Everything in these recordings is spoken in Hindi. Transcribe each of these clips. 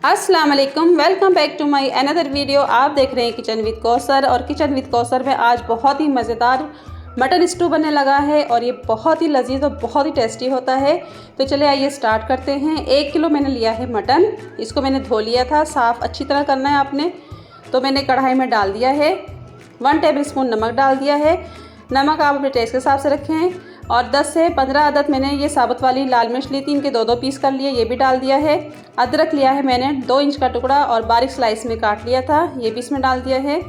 अस्सलाम वालेकुम, welcome back to my another video. आप देख रहे हैं किचन विद कौसर। और किचन विद कौसर में आज बहुत ही मज़ेदार मटन स्टू बनने लगा है और ये बहुत ही लजीज और बहुत ही टेस्टी होता है। तो चले आइए स्टार्ट करते हैं। 1 किलो मैंने लिया है मटन, इसको मैंने धो लिया था, साफ़ अच्छी तरह करना है आपने। तो मैंने कढ़ाई में डाल दिया है, 1 टेबल स्पून नमक डाल दिया है। नमक आप अपने टेस्ट के हिसाब से रखें। और 10 से 15 अदद मैंने ये साबुत वाली लाल मिर्च ली थी, इनके 2-2 पीस कर लिए, ये भी डाल दिया है। अदरक लिया है मैंने 2 इंच का टुकड़ा और बारीक स्लाइस में काट लिया था, ये भी इसमें डाल दिया है।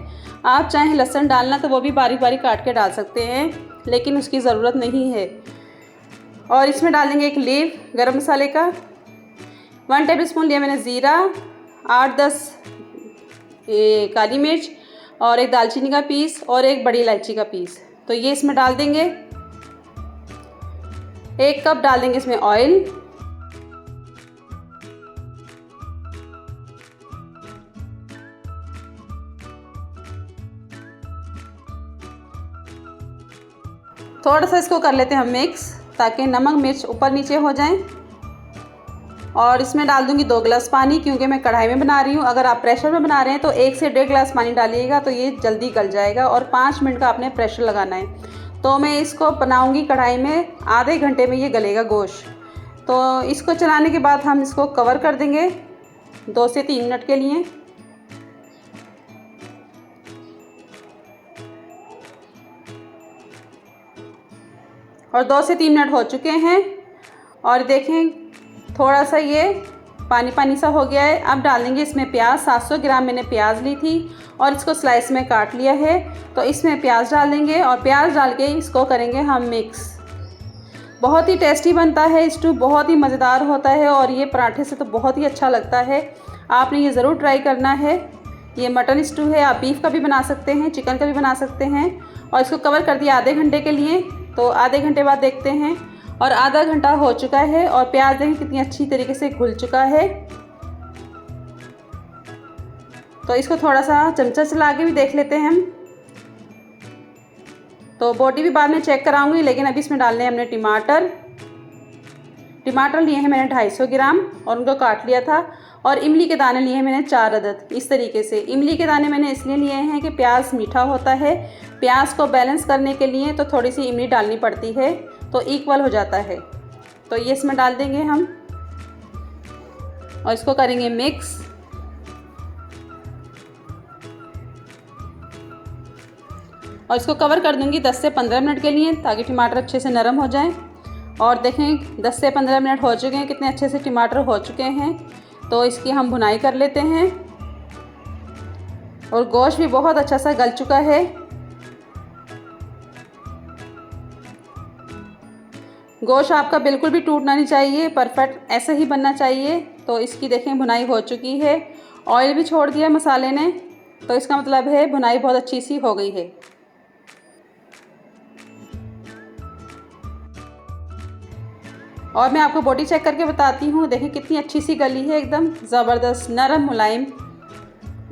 आप चाहें लहसुन डालना तो वो भी बारीक बारीक काट के डाल सकते हैं, लेकिन उसकी ज़रूरत नहीं है। और इसमें डाल देंगे 1 लीव गरम मसाले का, 1 टेबल स्पून लिया मैंने ज़ीरा, 8-10 काली मिर्च और 1 दालचीनी का पीस और 1 बड़ी इलायची का पीस। तो ये इसमें डाल देंगे। 1 कप डाल देंगे इसमें ऑयल। थोड़ा सा इसको कर लेते हैं हम मिक्स, ताकि नमक मिर्च ऊपर नीचे हो जाएं। और इसमें डाल दूंगी 2 गिलास पानी, क्योंकि मैं कढ़ाई में बना रही हूँ। अगर आप प्रेशर में बना रहे हैं तो 1 से 1.5 गिलास पानी डालिएगा, तो ये जल्दी गल जाएगा। और 5 मिनट का आपने प्रेशर लगाना है। तो मैं इसको बनाऊंगी कढ़ाई में, आधे घंटे में ये गलेगा गोश्त। तो इसको चलाने के बाद हम इसको कवर कर देंगे 2 से 3 मिनट के लिए। और 2 से 3 मिनट हो चुके हैं और देखें थोड़ा सा ये पानी पानी सा हो गया है। अब डाल देंगे इसमें प्याज। 700 ग्राम मैंने प्याज ली थी और इसको स्लाइस में काट लिया है। तो इसमें प्याज डाल देंगे और प्याज डाल के इसको करेंगे हम मिक्स। बहुत ही टेस्टी बनता है स्टू, बहुत ही मज़ेदार होता है और ये पराठे से तो बहुत ही अच्छा लगता है। आपने ये ज़रूर ट्राई करना है। ये मटन स्टू है, आप बीफ का भी बना सकते हैं, चिकन का भी बना सकते हैं। और इसको कवर कर दिया आधे घंटे के लिए। तो आधे घंटे बाद देखते हैं, और आधा घंटा हो चुका है और प्याज देखें कितनी अच्छी तरीके से घुल चुका है। तो इसको थोड़ा सा चमचा चला के भी देख लेते हैं हम। तो बोटी भी बाद में चेक कराऊंगी, लेकिन अभी इसमें डालने हैं हमने टमाटर लिए हैं मैंने 250 ग्राम और उनको काट लिया था। और इमली के दाने लिए हैं मैंने 4 अदद। इस तरीके से इमली के दाने मैंने इसलिए लिए हैं कि प्याज मीठा होता है, प्याज को बैलेंस करने के लिए तो थोड़ी सी इमली डालनी पड़ती है, तो इक्वल हो जाता है। तो ये इसमें डाल देंगे हम और इसको करेंगे मिक्स। और इसको कवर कर दूंगी 10 से 15 मिनट के लिए, ताकि टमाटर अच्छे से नरम हो जाएं। और देखें 10 से 15 मिनट हो चुके हैं, कितने अच्छे से टमाटर हो चुके हैं। तो इसकी हम भुनाई कर लेते हैं। और गोश्त भी बहुत अच्छा सा गल चुका है। गोश्त आपका बिल्कुल भी टूटना नहीं चाहिए, परफेक्ट ऐसा ही बनना चाहिए। तो इसकी देखें भुनाई हो चुकी है, ऑयल भी छोड़ दिया मसाले ने, तो इसका मतलब है भुनाई बहुत अच्छी सी हो गई है। और मैं आपको बोटी चेक करके बताती हूँ। देखिए कितनी अच्छी सी गली है, एकदम ज़बरदस्त नरम मुलायम।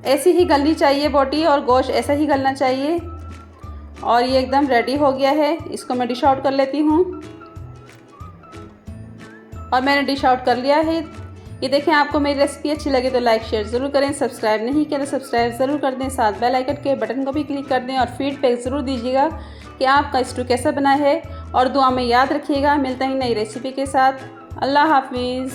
ऐसी ही गलनी चाहिए बोटी, और गोश्त ऐसा ही गलना चाहिए। और ये एकदम रेडी हो गया है। इसको मैं डिश आउट कर लेती हूँ। और मैंने डिश आउट कर लिया है। ये देखें, आपको मेरी रेसिपी अच्छी लगे तो लाइक शेयर ज़रूर करें, सब्सक्राइब नहीं किया तो सब्सक्राइब ज़रूर कर दें, साथ बेल आइकन के बटन को भी क्लिक कर दें। और फीडबैक ज़रूर दीजिएगा कि आपका स्टू कैसा बना है। और दुआ में याद रखिएगा। मिलते हैं नई रेसिपी के साथ। अल्लाह हाफिज़।